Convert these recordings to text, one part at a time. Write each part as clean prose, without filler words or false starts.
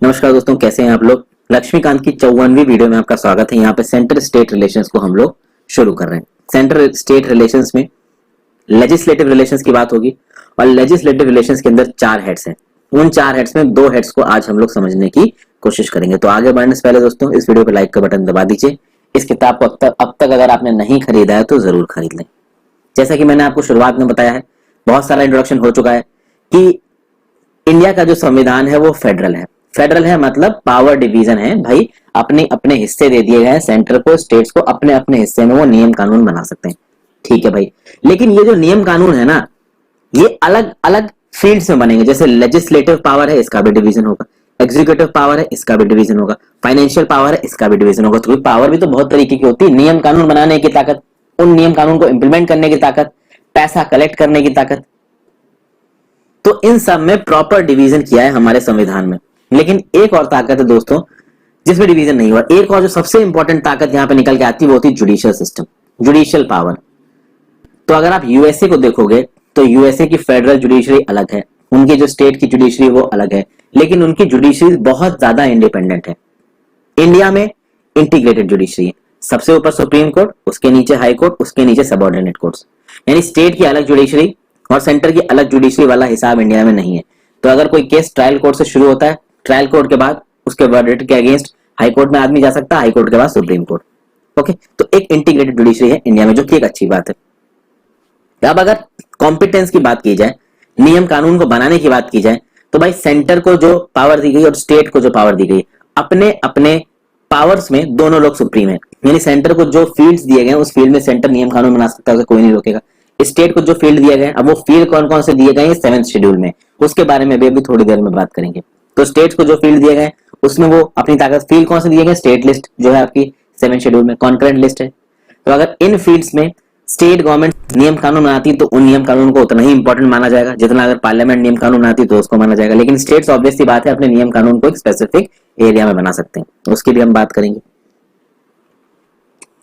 नमस्कार दोस्तों, कैसे हैं आप लोग। लक्ष्मीकांत की 54वीं वीडियो में आपका स्वागत है। यहाँ पे सेंटर स्टेट रिलेशंस को हम लोग शुरू कर रहे हैं। सेंटर स्टेट रिलेशंस में लेजिस्लेटिव रिलेशंस की बात होगी और लेजिस्लेटिव रिलेशंस के अंदर 4 हेड्स हैं। उन 4 हेड्स में 2 हेड्स को आज हम लोग समझने की कोशिश करेंगे। तो आगे बढ़ने से पहले दोस्तों इस वीडियो पे लाइक का बटन दबा दीजिए। इस किताब को अब तक अगर आपने नहीं खरीदा है तो जरूर खरीद लें। जैसा कि मैंने आपको शुरुआत में बताया है, बहुत सारा इंट्रोडक्शन हो चुका है कि इंडिया का जो संविधान है वो फेडरल है। फेडरल है मतलब पावर डिवीजन है भाई, अपने अपने हिस्से दे दिए गए हैं सेंटर को, स्टेट्स को अपने अपने हिस्से में वो नियम कानून बना सकते हैं। ठीक है भाई, लेकिन ये जो नियम कानून है ना, ये अलग अलग फील्ड्स में बनेंगे। जैसे लेजिस्लेटिव पावर है, इसका भी डिवीजन होगा। एग्जीक्यूटिव पावर है, इसका भी डिवीजन होगा। फाइनेंशियल पावर है, इसका भी डिवीजन होगा। तो पावर भी तो बहुत तरीके की होती है। नियम कानून बनाने की ताकत, उन नियम कानून को इंप्लीमेंट करने की ताकत, पैसा कलेक्ट करने की ताकत। तो इन सब में प्रॉपर डिवीजन किया है हमारे संविधान में। लेकिन एक और ताकत है दोस्तों जिसमें डिवीजन नहीं हुआ। एक और जो सबसे इंपॉर्टेंट ताकत यहां पे निकल के आती है वो होती है जुडिशियल सिस्टम, जुडिशियल पावर। तो अगर आप यूएसए को देखोगे तो यूएसए की फेडरल जुडिशरी अलग है, उनकी जो स्टेट की जुडिशरी वो अलग है, लेकिन उनकी जुडिशरी बहुत ज्यादा इंडिपेंडेंट है। इंडिया में इंटीग्रेटेड जुडिशरी है। सबसे ऊपर सुप्रीम कोर्ट, उसके नीचे हाई कोर्ट, उसके नीचे सबऑर्डिनेट कोर्ट्स। यानी स्टेट की अलग जुडिशरी और सेंटर की अलग जुडिशरी वाला हिसाब इंडिया में नहीं है। तो अगर कोई केस ट्रायल कोर्ट से शुरू होता है, ट्रायल कोर्ट के बाद उसके वर्डिक्ट के अगेंस्ट हाई कोर्ट में आदमी जा सकता है, हाई कोर्ट के बाद सुप्रीम कोर्ट। ओके, तो एक इंटीग्रेटेड जुडिशरी है इंडिया में, जो कि एक अच्छी बात है। अब अगर कॉम्पिटेंस की बात की जाए, नियम कानून को बनाने की बात की जाए, तो भाई सेंटर को जो पावर दी गई और स्टेट को जो पावर दी गई, अपने अपने पावर्स में दोनों लोग सुप्रीम है। यानी सेंटर को जो फील्ड्स दिए गए उस फील्ड में सेंटर नियम कानून बना सकता है, उसे कोई नहीं रोकेगा। स्टेट को जो फील्ड दिए गए, अब वो फील्ड कौन कौन से दिए गए हैं 7th शेड्यूल में, उसके बारे में भी थोड़ी देर में बात करेंगे। तो स्टेट्स को जो फील्ड दिए गए उसमें वो अपनी ताकत, फील्ड कौन से दिए गए, स्टेट लिस्ट जो है आपकी 7th शेड्यूल में कॉन्करेंट लिस्ट है। तो अगर इन फील्ड्स में स्टेट गवर्नमेंट नियम कानून बनाती है तो उन नियम कानून को उतना ही इंपॉर्टेंट माना जाएगा जितना अगर पार्लियामेंट नियम कानून बनाती तो उसको माना जाएगा। लेकिन स्टेट्स ऑब्वियस सी बात है अपने नियम कानून को एक स्पेसिफिक एरिया में बना सकते हैं, तो उसकी भी हम बात करेंगे।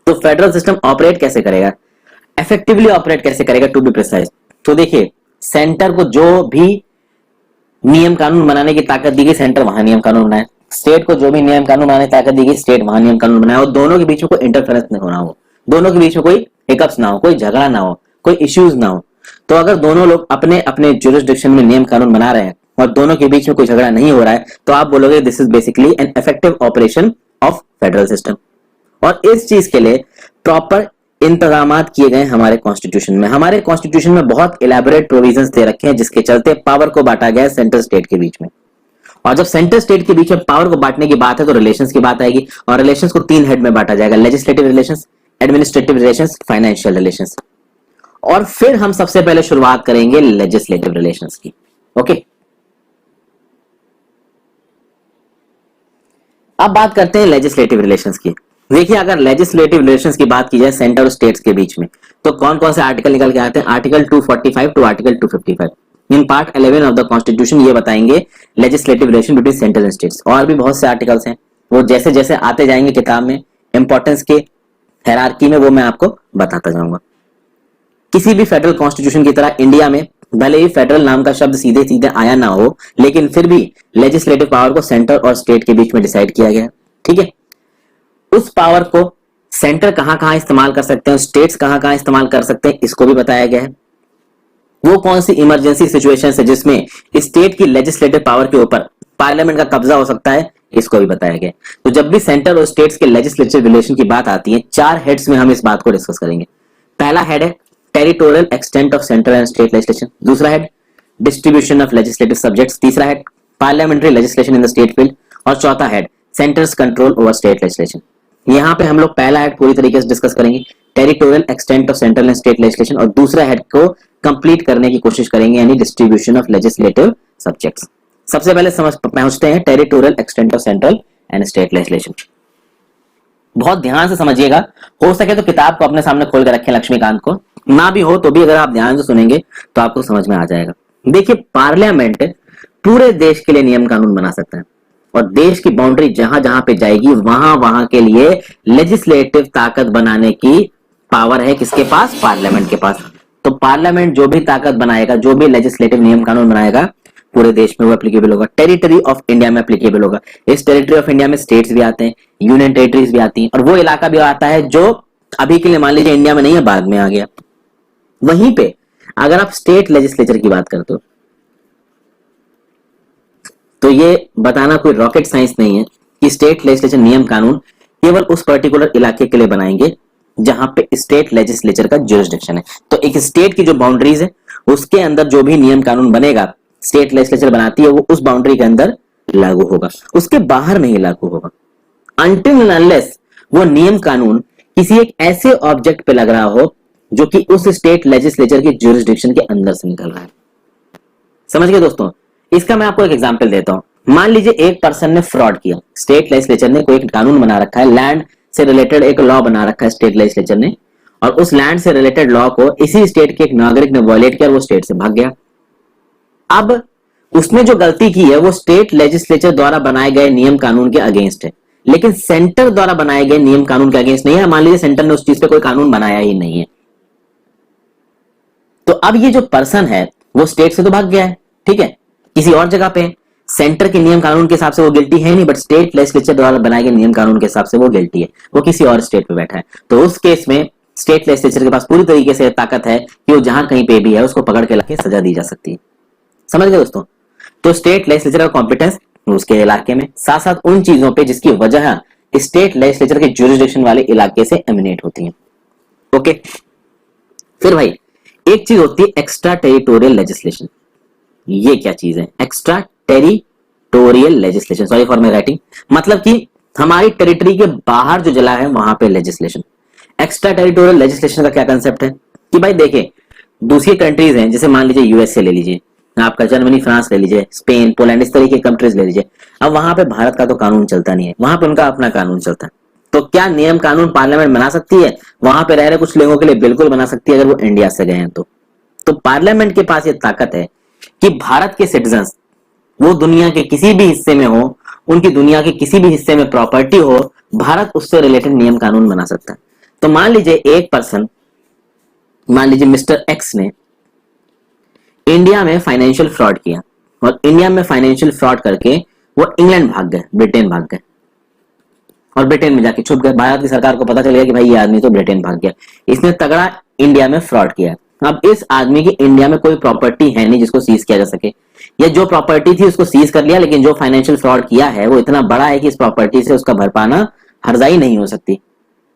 तो फेडरल सिस्टम ऑपरेट कैसे करेगा, इफेक्टिवली ऑपरेट कैसे करेगा टू बी प्रिसाइज। तो देखिए, सेंटर को जो भी नियम कानून बनाने की ताकत दी गई, सेंटर वहां नियम कानून बनाए। स्टेट को जो भी नियम कानून बनाने की ताकत दी गई, स्टेट वहां नियम कानून बनाए। और दोनों के बीच में कोई इंटरफेरेंस नहीं होना हो, दोनों के बीच में कोई हिकअप्स ना हो, कोई झगड़ा ना हो, कोई इश्यूज ना हो। तो अगर दोनों लोग अपने अपने जुरिस्डिक्शन में नियम कानून बना रहे हैं और दोनों के बीच में कोई झगड़ा नहीं हो रहा है, तो आप बोलोगे this is basically an effective operation of federal system. और इस चीज के लिए प्रॉपर इंतजामात किए गए हमारे कॉन्स्टिट्यूशन में। हमारे कॉन्स्टिट्यूशन में बहुत इलेबोरेट प्रोविजंस दे रखे हैं जिसके चलते पावर को बांटा गया है सेंट्रल स्टेट के बीच में। और जब सेंट्रल स्टेट के बीच में पावर को बांटने की बात है तो रिलेशंस की बात आएगी, और रिलेशंस को 3 हेड में बांटा जाएगा, legislative relations, administrative relations, financial relations. और फिर हम सबसे पहले शुरुआत करेंगे लेजिस्लेटिव रिलेशंस की। ओके, अब बात करते हैं लेजिस्लेटिव रिलेशंस की। देखिए, अगर लेजिस्लेटिव रिलेशंस की बात की जाए सेंटर और स्टेट्स के बीच में, तो कौन कौन से आर्टिकल निकल के आते हैं। Article 245 to article 255 in part 11 of the constitution ये बताएंगे legislative relation between centre and states. और भी बहुत से आर्टिकल्स हैं, वो जैसे जैसे आते जाएंगे किताब में इंपॉर्टेंस के हायरार्की में, वो मैं आपको बताता जाऊंगा। किसी भी फेडरल कॉन्स्टिट्यूशन की तरह इंडिया में भले ही फेडरल नाम का शब्द सीधे सीधे आया ना हो, लेकिन फिर भी लेजिस्लेटिव पावर को सेंटर और स्टेट के बीच में डिसाइड किया गया। ठीक है, उस पावर को सेंटर कहां कहां इस्तेमाल कर सकते हैं, स्टेट्स कहां कहां इस्तेमाल कर सकते हैं, इसको भी बताया गया है। वो कौन सी इमरजेंसी सिचुएशन है जिसमें स्टेट की लेजिस्लेटिव पावर के ऊपर पार्लियामेंट का कब्जा हो सकता है, इसको भी बताया गया। तो जब भी सेंटर और स्टेट्स के लेजिस्लेटिव रिलेशन की बात आती है, 4 हेड्स में हम इस बात को डिस्कस करेंगे। पहला हेड है territorial extent of central and state legislation. दूसरा head distribution of legislative subjects. तीसरा head parliamentary legislation in the state field. और चौथा head centre's control over state legislation. यहाँ पे हम लोग पहला हेड पूरी तरीके से डिस्कस करेंगे, territorial extent of central and state legislation, और दूसरा हेड को कंप्लीट करने की कोशिश करेंगे, यानी डिस्ट्रीब्यूशन ऑफ लेजिस्लेटिव सब्जेक्ट्स। सबसे पहले समझ पहुंचते हैं territorial extent of central and state legislation. बहुत ध्यान से समझिएगा, हो सके तो किताब को अपने सामने खोल कर रखें लक्ष्मीकांत को, ना भी हो तो भी अगर आप ध्यान से सुनेंगे तो आपको समझ में आ जाएगा। देखिए, पार्लियामेंट पूरे देश के लिए नियम कानून बना सकता है, और देश की बाउंड्री जहां जहां पे जाएगी वहां वहां के लिए लेजिस्लेटिव ताकत बनाने की पावर है किसके पास, पार्लियामेंट के पास। तो पार्लियामेंट जो भी ताकत बनाएगा, जो भी लेजिस्लेटिव नियम कानून बनाएगा, पूरे देश में वो एप्लीकेबल होगा। टेरिटरी ऑफ इंडिया में एप्लीकेबल होगा। इस टेरिटरी ऑफ इंडिया में स्टेट्स भी आते हैं, यूनियन टेरिटरीज भी आती हैं, और वो इलाका भी आता है जो अभी के लिए मान लीजिए इंडिया में नहीं है, बाद में आ गया। वहीं पे अगर आप स्टेट लेजिस्लेचर की बात करते हो तो ये बताना कोई रॉकेट साइंस नहीं है कि स्टेट लेजिस्लेचर नियम कानून केवल उस पर्टिकुलर इलाके के लिए बनाएंगे जहां पे स्टेट लेजिस्लेचर का ज्यूरिसडिक्शन है। तो एक स्टेट की जो बाउंड्रीज है उसके अंदर जो भी नियम कानून बनेगा, स्टेट लेजिस्लेचर बनाती है, वो उस बाउंड्री के अंदर लागू होगा, उसके बाहर नहीं लागू होगा। अनटिल अनलेस वो नियम कानून किसी एक ऐसे ऑब्जेक्ट पे लग रहा हो जो कि उस स्टेट लेजिस्लेचर के ज्यूरिसडिक्शन के अंदर से निकल रहा है। समझ गए दोस्तों? इसका मैं आपको एक एग्जांपल देता हूं। मान लीजिए एक पर्सन ने फ्रॉड किया, स्टेट लेजिस्लेचर ने कोई कानून बना रखा है, लैंड से रिलेटेड एक लॉ बना रखा है स्टेट लेजिस्लेचर ने, और उस लैंड से रिलेटेड लॉ को इसी स्टेट के एक नागरिक ने वायलेट किया और वो स्टेट से भाग गया। अब उसने जो गलती की है वो स्टेट लेजिस्लेचर द्वारा बनाए गए नियम कानून के अगेंस्ट है, लेकिन सेंटर द्वारा बनाए गए नियम कानून के अगेंस्ट नहीं है। मान लीजिए सेंटर ने उस चीज पे कोई कानून बनाया ही नहीं है, तो अब ये जो पर्सन है वो स्टेट से तो भाग गया है, ठीक है, किसी और जगह पे सेंटर के नियम कानून के हिसाब से वो गिल्टी है नहीं, बट स्टेट लेजिस्लेचर द्वारा बनाए गए नियम कानून के हिसाब से वो गिल्टी है, वो किसी और स्टेट पे बैठा है। तो उस केस में स्टेट लेजिस्लेचर के पास पूरी तरीके से ताकत है कि वो जहां कहीं पे भी है उसको पकड़ के लाके सजा दी जा सकती है। समझ गए दोस्तों? तो स्टेट लेजिस्लेचर का कॉम्पिटेंस उसके इलाके में, साथ साथ उन चीजों पे जिसकी वजह स्टेट लेजिस्लेचर के ज्यूरिसडिक्शन वाले इलाके से एमिनेट होती है। ओके, फिर भाई एक चीज होती है एक्स्ट्रा टेरिटोरियल लेजिस्लेशन। ये क्या चीज है? Extra territorial legislation, sorry for my writing, मतलब कि हमारी टेरिटरी के बाहर जो जिला है वहां पे लेजिस्लेशन। एक्स्ट्रा टेरिटोरियल लेजिस्लेशन का क्या कंसेप्ट है कि भाई देखिए दूसरी कंट्रीज हैं, जैसे मान लीजिए यूएसए ले लीजिए, आपका जर्मनी, फ्रांस ले लीजिए, स्पेन, पोलैंड, इस तरीके की कंट्रीज ले लीजिए। अब वहां पे भारत का तो कानून चलता नहीं है, वहां पे उनका अपना कानून चलता है। तो क्या नियम कानून पार्लियामेंट बना सकती है? वहां पे रह रहे कुछ लोगों के लिए बिल्कुल बना सकती है, अगर वो इंडिया से गए हैं तो पार्लियामेंट के पास ये ताकत है कि भारत के सिटीजन्स वो दुनिया के किसी भी हिस्से में हो, उनकी दुनिया के किसी भी हिस्से में प्रॉपर्टी हो, भारत उससे रिलेटेड नियम कानून बना सकता है। तो मान लीजिए एक पर्सन, मान लीजिए मिस्टर एक्स ने इंडिया में फाइनेंशियल फ्रॉड किया, और इंडिया में फाइनेंशियल फ्रॉड करके वो इंग्लैंड भाग गए, ब्रिटेन भाग गए, और ब्रिटेन में जाके छुप गए। भारत की सरकार को पता चल गया कि भाई ये आदमी तो ब्रिटेन भाग गया, इसने तगड़ा इंडिया में फ्रॉड किया। अब इस आदमी की इंडिया में कोई प्रॉपर्टी है नहीं जिसको सीज किया जा सके, या जो प्रॉपर्टी थी उसको सीज कर लिया, लेकिन जो फाइनेंशियल फ्रॉड किया है वो इतना बड़ा है कि इस प्रॉपर्टी से उसका भरपाना हर्जाई नहीं हो सकती।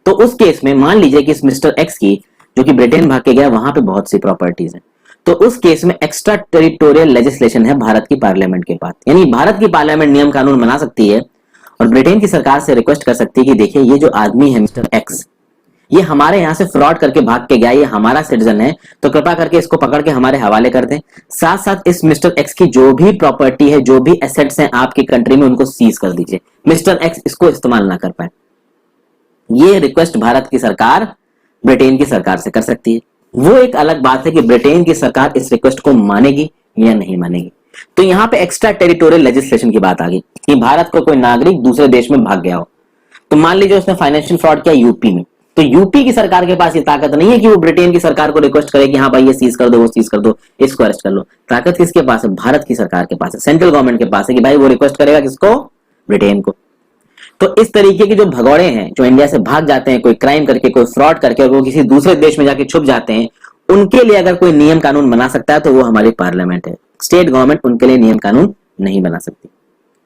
तो उस केस में मान लीजिए कि इस मिस्टर एक्स की, जो कि ब्रिटेन भाग के गया, वहां पे बहुत सी प्रॉपर्टीज हैं, तो उस केस में एक्स्ट्रा टेरिटोरियल लेजिस्लेशन है भारत की पार्लियामेंट के पास, यानी भारत की पार्लियामेंट नियम कानून बना सकती है और ब्रिटेन की सरकार से रिक्वेस्ट कर सकती है कि देखिए ये जो आदमी है मिस्टर एक्स, ये हमारे यहाँ से फ्रॉड करके भाग के गया, ये हमारा सिटीजन है, तो कृपा करके इसको पकड़ के हमारे हवाले कर दें। साथ साथ इस मिस्टर एक्स की जो भी प्रॉपर्टी है, जो भी एसेट्स हैं आपकी कंट्री में, उनको सीज कर दीजिए, मिस्टर एक्स इसको इस्तेमाल ना कर पाए। ये रिक्वेस्ट भारत की सरकार ब्रिटेन की सरकार से कर सकती है। वो एक अलग बात है कि ब्रिटेन की सरकार इस रिक्वेस्ट को मानेगी या नहीं मानेगी। तो यहाँ पे एक्स्ट्रा टेरिटोरियल लेजिस्लेशन की बात आ गई कि भारत को कोई नागरिक दूसरे देश में भाग गया हो, तो मान लीजिए उसने फाइनेंशियल फ्रॉड किया यूपी में, तो यूपी की सरकार के पास ये ताकत नहीं है कि वो ब्रिटेन की सरकार को रिक्वेस्ट करे कि हाँ भाई ये सीज कर दो, वो सीज कर दो, इसको अरेस्ट कर लो। ताकत किसके पास है? भारत की सरकार के पास है, सेंट्रल गवर्नमेंट के पास है कि भाई वो रिक्वेस्ट करेगा किसको? ब्रिटेन को। तो इस तरीके के जो भगौड़े हैं, जो इंडिया से भाग जाते हैं कोई क्राइम करके, कोई फ्रॉड करके, और वो किसी दूसरे देश में जाके छुप जाते हैं, उनके लिए अगर कोई नियम कानून बना सकता है तो वो हमारी पार्लियामेंट है। स्टेट गवर्नमेंट उनके लिए नियम कानून नहीं बना सकती।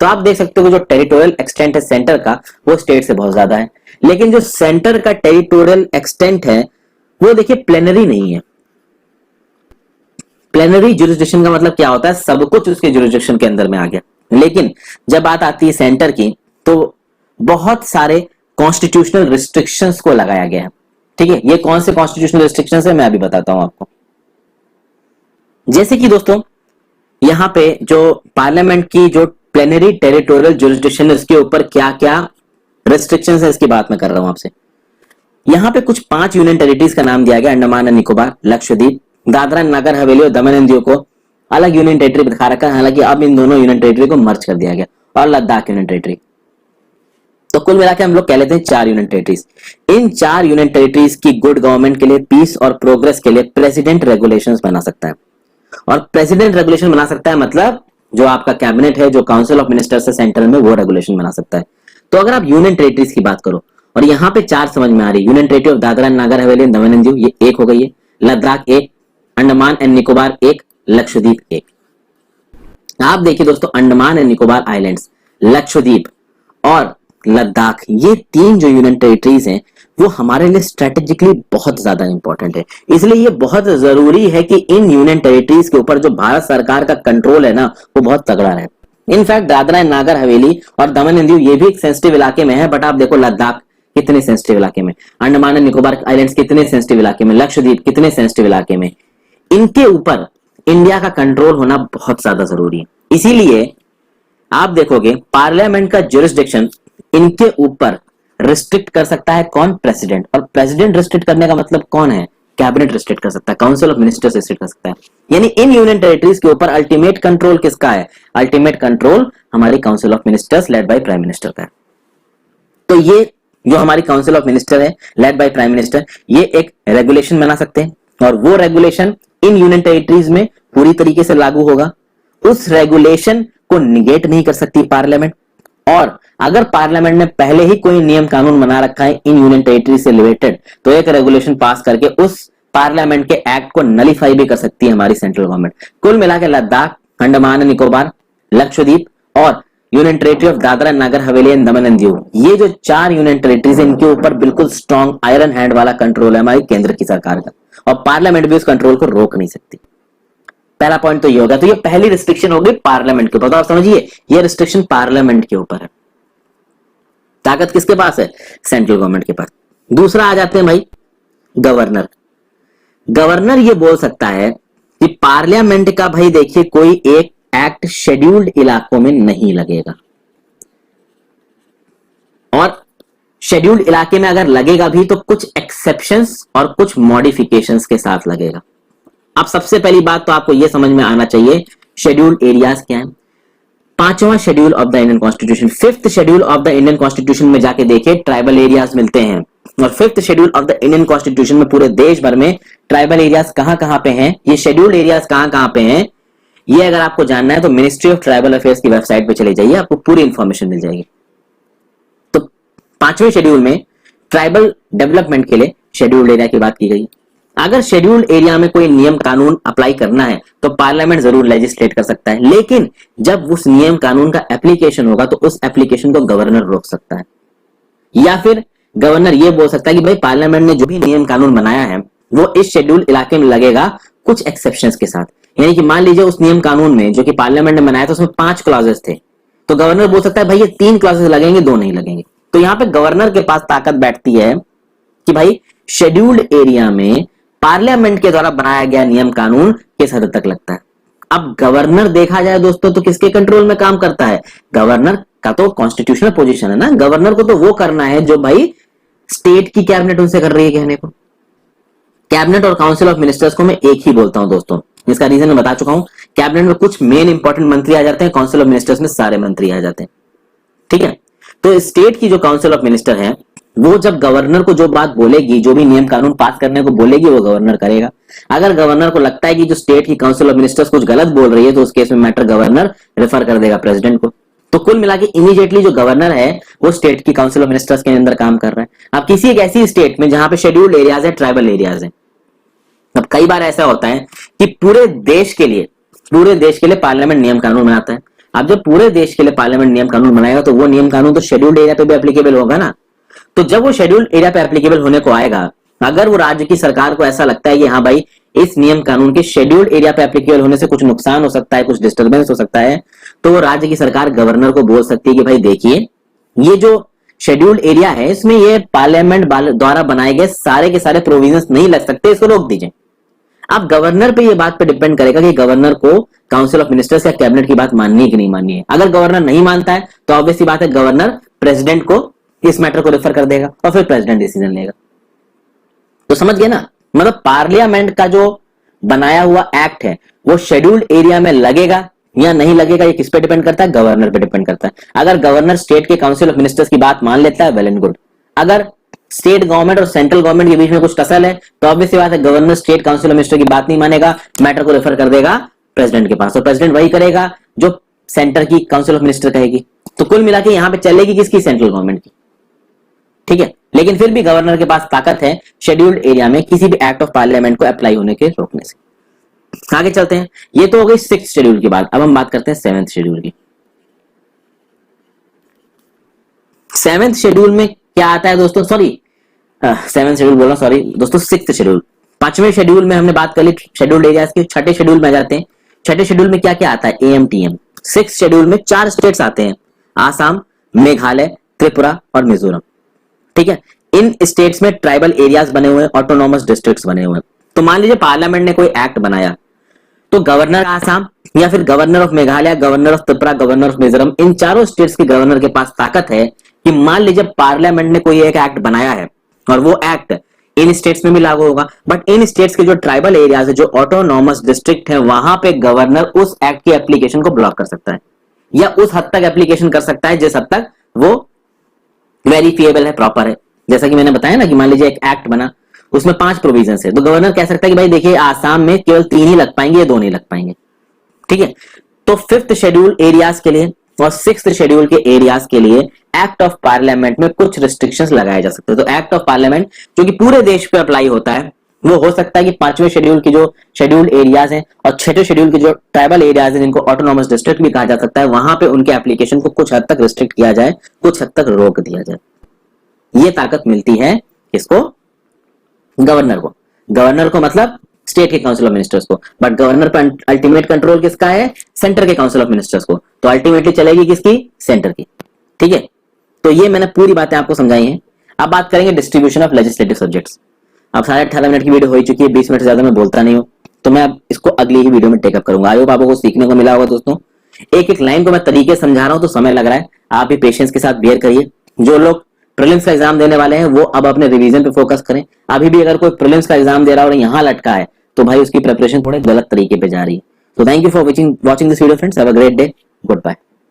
तो आप देख सकते हो जो टेरिटोरियल एक्सटेंट है सेंटर का, वो स्टेट से बहुत ज्यादा है, लेकिन जो सेंटर का टेरिटोरियल एक्सटेंट है वो देखिए प्लेनरी नहीं है। प्लेनरी ज्यूरिसडिक्शन का मतलब क्या होता है? सब कुछ उसके ज्यूरिसडिक्शन के अंदर में आ गया। लेकिन जब बात आती है सेंटर की, तो बहुत सारे कॉन्स्टिट्यूशनल रिस्ट्रिक्शंस को लगाया गया है। ठीक है, ये कौन से कॉन्स्टिट्यूशनल रिस्ट्रिक्शंस है मैं अभी बताता हूं आपको। जैसे कि दोस्तों यहां पे जो पार्लियामेंट की जो प्लेनरी टेरिटोरियल ज्यूरिसडिक्शन है उसके ऊपर क्या क्या रिस्ट्रिक्शंस है इसकी बात मैं कर रहा हूं आपसे। यहां पे कुछ 5 यूनियन टेरिटरीज का नाम दिया गया, अंडमान एंड निकोबार, लक्षद्वीप, दादरा नगर हवेली और दमन एंड दीव को अलग यूनियन टेरिटरी दिखा रखा है। हालांकि अब इन दोनों यूनियन टेरिटरी को मर्ज कर दिया गया, और लद्दाख यूनियन टेरिटरी। तो कुल मिलाकर हम लोग कह लेते हैं 4 यूनियन टेरिटरीज। इन 4 यूनियन टेरिटरीज की गुड गवर्नमेंट के लिए, पीस और प्रोग्रेस के लिए प्रेसिडेंट रेगुलेशंस बना सकता है। और प्रेसिडेंट रेगुलेशन बना सकता है मतलब जो आपका कैबिनेट है, जो काउंसिल ऑफ मिनिस्टर्स है सेंट्रल में, वो रेगुलेशन बना सकता है। तो अगर आप यूनियन टेरिटरीज की बात करो, और यहाँ पे 4 समझ में आ रही है, union territory of Dadra and Nagar Haveli and Daman and Diu, ये एक हो गई है, लद्दाख एक, अंडमान एंड निकोबार एक, लक्षद्वीप एक। आप देखिए दोस्तों, अंडमान एंड निकोबार आइलैंड्स, लक्षद्वीप और लद्दाख, ये 3 जो यूनियन टेरिटरीज हैं वो हमारे लिए स्ट्रेटेजिकली बहुत ज्यादा इंपॉर्टेंट है। इसलिए ये बहुत जरूरी है कि इन यूनियन टेरिटरीज के ऊपर जो भारत सरकार का कंट्रोल है ना, वो बहुत तगड़ा रहे। इनफैक्ट दादरा एंड नागर हवेली और दमन एंड दीव ये भी एक सेंसिटिव इलाके में है, बट आप देखो लद्दाख कितने सेंसिटिव इलाके में, अंडमान एंड निकोबार आइलैंड्स कितने सेंसिटिव इलाके में, लक्षद्वीप कितने सेंसिटिव इलाके में, इनके ऊपर इंडिया का कंट्रोल होना बहुत ज्यादा जरूरी है। इसीलिए आप देखोगे पार्लियामेंट का ज्यूरिसडिक्शन इनके ऊपर रिस्ट्रिक्ट कर सकता है कौन? प्रेसिडेंट। और प्रेसिडेंट रिस्ट्रिक्ट करने का मतलब कौन है? कैबिनेट रिस्ट्रिक्ट कर सकता है, काउंसिल ऑफ मिनिस्टर्स रिस्ट्रिक्ट कर सकता है। यानी इन यूनियन टेरिटरीज के ऊपर अल्टीमेट कंट्रोल किसका है? अल्टीमेट कंट्रोल हमारी council of ministers led by prime minister का है। तो ये जो हमारी काउंसिल ऑफ मिनिस्टर है लेड बाय प्राइम मिनिस्टर, ये एक रेगुलेशन बना सकते हैं, और वो रेगुलेशन इन यूनियन टेरिटरीज में पूरी तरीके से लागू होगा। उस रेगुलेशन को निगेट नहीं कर सकती पार्लियामेंट, और अगर पार्लियामेंट ने पहले ही कोई नियम कानून बना रखा है इन यूनियन टेरिटरी से रिलेटेड, तो एक रेगुलेशन पास करके उस पार्लियामेंट के एक्ट को नलीफाई भी कर सकती है हमारी सेंट्रल गवर्नमेंट। कुल मिलाकर लद्दाख, अंडमान एंड निकोबार, लक्षद्वीप और union territory of Dadra Nagar Haveli and Daman and Diu, ये जो 4 यूनियन टेरिटरीज है, इनके ऊपर बिल्कुल स्ट्रॉन्ग आयरन हैंड वाला कंट्रोल है हमारी केंद्र की सरकार का, और पार्लियामेंट भी उस कंट्रोल को रोक नहीं सकती। पहला पॉइंट तो ये होगा। तो ये पहली रिस्ट्रिक्शन होगी पार्लियामेंट के ऊपर। तो आप समझिए ये रिस्ट्रिक्शन पार्लियामेंट के ऊपर है। ताकत किसके पास है? सेंट्रल गवर्नमेंट के पास। दूसरा आ जाते हैं भाई गवर्नर। गवर्नर ये बोल सकता है कि पार्लियामेंट का भाई देखिए कोई एक एक्ट शेड्यूल्ड इलाकों में नहीं लगेगा, और शेड्यूल्ड इलाके में अगर लगेगा भी तो कुछ एक्सेप्शंस और कुछ मॉडिफिकेशंस के साथ लगेगा। अब सबसे पहली बात तो आपको यह समझ में आना चाहिए शेड्यूल्ड एरियाज क्या है। 5वां schedule of the Indian constitution, 5th schedule of the Indian constitution में जाके देखिए ट्राइबल एरियाज मिलते हैं, और 5th schedule of the Indian constitution में पूरे देश भर में ट्राइबल एरियाज कहां पे हैं, ये शेड्यूल्ड एरियाज कहां पे हैं, ये अगर आपको जानना है तो मिनिस्ट्री ऑफ ट्राइबल अफेयर्स की वेबसाइट पे चले जाइए, आपको पूरी इंफॉर्मेशन मिल जाएगी। तो 5वें शेड्यूल में ट्राइबल डेवलपमेंट के लिए शेड्यूल्ड एरिया की बात की गई। अगर शेड्यूल्ड एरिया में कोई नियम कानून अप्लाई करना है तो पार्लियामेंट जरूर लेजिस्लेट कर सकता है, लेकिन जब उस नियम कानून का एप्लीकेशन होगा तो उस एप्लीकेशन को गवर्नर रोक सकता है, या फिर गवर्नर ये बोल सकता है कि भाई पार्लियामेंट ने जो भी नियम कानून बनाया है वो इस शेड्यूल्ड इलाके में लगेगा कुछ एक्सेप्शंस के साथ। यानी कि मान लीजिए उस नियम कानून में जो कि पार्लियामेंट ने बनाया था उसमें 5 क्लॉजेस थे, तो गवर्नर बोल सकता है भाई ये 3 क्लॉजेस लगेंगे, 2 नहीं लगेंगे। तो यहां पे गवर्नर के पास ताकत बैठती है कि भाई शेड्यूल्ड एरिया में पार्लियामेंट के द्वारा बनाया गया नियम कानून किस हद तक लगता है। अब गवर्नर देखा जाए दोस्तों तो किसके कंट्रोल में काम करता है? गवर्नर का तो कॉन्स्टिट्यूशनल पोजीशन है ना, गवर्नर को तो वो करना है जो भाई स्टेट की कैबिनेट उनसे कर रही है कहने को। कैबिनेट और काउंसिल ऑफ मिनिस्टर्स को मैं एक ही बोलता हूं दोस्तों, इसका रीजन मैं बता चुका हूं। कैबिनेट में कुछ मेन इंपॉर्टेंट मंत्री आ जाते हैं, काउंसिल ऑफ मिनिस्टर्स में सारे मंत्री आ जाते हैं, ठीक है। तो स्टेट की जो काउंसिल ऑफ मिनिस्टर है वो जब गवर्नर को जो बात बोलेगी, जो भी नियम कानून पास करने को बोलेगी, वो गवर्नर करेगा। अगर गवर्नर को लगता है कि जो स्टेट की काउंसिल ऑफ मिनिस्टर्स कुछ गलत बोल रही है तो उस केस में मैटर गवर्नर रेफर कर देगा प्रेसिडेंट को। तो कुल मिला के इमीडिएटली जो गवर्नर है वो स्टेट की काउंसिल ऑफ मिनिस्टर्स के अंदर काम कर रहा है। अब किसी एक ऐसी स्टेट में जहां पे शेड्यूल्ड एरियाज है, ट्राइबल एरियाज है, अब कई बार ऐसा होता है कि पूरे देश के लिए पार्लियामेंट नियम कानून बनाता है। अब जब पूरे देश के लिए पार्लियामेंट नियम कानून बनाएगा तो वो नियम कानून तो शेड्यूल्ड एरिया पे भी एप्लीकेबल होगा ना। तो जब वो शेड्यूल्ड एरिया पे एप्लीकेबल होने को आएगा, अगर वो राज्य की सरकार को ऐसा लगता है कि हाँ भाई इस नियम कानून के शेड्यूल्ड एरिया पे एप्लीकेबल होने से कुछ नुकसान हो सकता है, कुछ डिस्टर्बेंस हो सकता है, तो वो राज्य की सरकार गवर्नर को बोल सकती है कि भाई देखिए ये जो शेड्यूल्ड एरिया है इसमें ये पार्लियामेंट द्वारा बनाए गए सारे के सारे प्रोविजंस नहीं लग सकते, इसको रोक दीजिए। अब गवर्नर पे ये बात पे डिपेंड करेगा कि गवर्नर को काउंसिल ऑफ मिनिस्टर्स या कैबिनेट की बात माननी है कि नहीं माननी है। अगर गवर्नर नहीं मानता है तो ऑब्वियसली बात है गवर्नर प्रेसिडेंट को इस मैटर को रेफर कर देगा और फिर प्रेसिडेंट डिसीजन लेगा। तो समझ गए ना, मतलब पार्लियामेंट का जो बनाया हुआ एक्ट है वो शेड्यूल्ड एरिया में लगेगा या नहीं लगेगा, ये किस पे डिपेंड करता है? गवर्नर पे डिपेंड करता है। अगर गवर्नर स्टेट के काउंसिल ऑफ मिनिस्टर्स की बात मान लेता है, वेल एंड गुड। अगर स्टेट गवर्नमेंट और सेंट्रल गवर्नमेंट के बीच में कुछ टसल है तो ऑब्वियसली बात है governor state council of minister की बात नहीं मानेगा, मैटर को रेफर कर देगा प्रेसिडेंट के पास, और प्रेसिडेंट वही करेगा जो सेंटर की काउंसिल ऑफ मिनिस्टर कहेगी। तो कुल मिला के यहाँ पे चलेगी किसकी, सेंट्रल गवर्नमेंट की, ठीक है। लेकिन फिर भी गवर्नर के पास ताकत है शेड्यूल्ड एरिया में किसी भी एक्ट ऑफ पार्लियामेंट को अप्लाई होने के रोकने से। आगे चलते हैं, ये तो हो गई 6th शेड्यूल की बात। अब हम बात करते हैं 7th शेड्यूल की। 7th शेड्यूल में क्या आता है दोस्तों, सॉरी 7th शेड्यूल बोल रहा हूं, सॉरी दोस्तों 6th शेड्यूल। 5वें शेड्यूल में हमने बात कर ली शेड्यूल्ड एरियाज की। 6ठे शेड्यूल में जाते हैं। 6ठे शेड्यूल में क्या क्या आता है, AMTM। 6th शेड्यूल में 4 स्टेट्स आते हैं, आसाम, मेघालय, त्रिपुरा और मिजोरम, ठीक है। इन स्टेट्स में ट्राइबल एरियाज बने हुए हैं, ऑटोनॉमस डिस्ट्रिक्ट्स बने हुए हैं। तो मान लीजिए पार्लियामेंट ने कोई एक्ट बनाया, तो गवर्नर आसाम या फिर governor of Meghalaya, governor of Tripura, governor of Mizoram, इन चारों स्टेट्स के गवर्नर के पास ताकत है कि मान लीजिए पार्लियामेंट ने कोई एक एक्ट बनाया है और वो एक्ट इन स्टेट्स में भी लागू होगा, बट इन स्टेट्स के जो ट्राइबल एरियाज है, जो ऑटोनॉमस डिस्ट्रिक्ट है, वहां पे गवर्नर उस एक्ट की एप्लीकेशन को ब्लॉक कर सकता है या उस हद तक एप्लीकेशन कर सकता है जिस हद तक वो वेरीफिएबल है, प्रॉपर है। जैसा कि मैंने बताया ना कि मान लीजिए एक एक्ट बना, उसमें 5 प्रोविजन है, तो गवर्नर कह सकता है कि भाई देखिए आसाम में केवल 3 ही लग पाएंगे, 2 नहीं लग पाएंगे, ठीक है। तो 5th शेड्यूल एरियाज के लिए और 6th शेड्यूल के एरियाज के लिए एक्ट ऑफ पार्लियामेंट में कुछ रिस्ट्रिक्शंस लगाए जा सकते हैं। तो एक्ट ऑफ पार्लियामेंट जो कि पूरे देश पे अप्लाई होता है, वो हो सकता है कि 5वें शेड्यूल की जो शेड्यूल्ड एरियाज हैं और 6ठे शेड्यूल के जो ट्राइबल एरियाज हैं, जिनको ऑटोनॉमस डिस्ट्रिक्ट भी कहा जा सकता है, वहां पे उनके एप्लीकेशन को कुछ हद तक रिस्ट्रिक्ट किया जाए, कुछ हद तक रोक दिया जाए। ये ताकत मिलती है किसको, गवर्नर को। गवर्नर को मतलब स्टेट के काउंसिल ऑफ मिनिस्टर्स को, बट गवर्नर पर अल्टीमेट कंट्रोल किसका है, सेंटर के काउंसिल ऑफ मिनिस्टर्स को। तो अल्टीमेटली चलेगी किसकी, सेंटर की, ठीक है। तो ये मैंने पूरी बातें आपको समझाई हैं। अब बात करेंगे डिस्ट्रीब्यूशन ऑफ लेजिस्लेटिव सब्जेक्ट्स। अब 18.5 मिनट की वीडियो हो चुकी है, 20 मिनट से ज्यादा मैं बोलता नहीं हूं, तो मैं अब इसको अगली ही वीडियो में टेकअप करूंगा। आई होप आपको सीखने को मिला होगा दोस्तों। एक एक लाइन को मैं तरीके से समझा रहा हूं तो समय लग रहा है, आप भी पेशेंस के साथ बियर करिए। जो लोग प्रीलिम्स का एग्जाम देने वाले हैं वो अब अपने रिवीजन पे फोकस करें। अभी भी अगर कोई प्रीलिम्स का एग्जाम दे रहा है और यहाँ लटका है, तो भाई उसकी प्रिपरेशन थोड़े गलत तरीके पे जा रही है। तो thank you for watching this video friends, have a great day, good bye.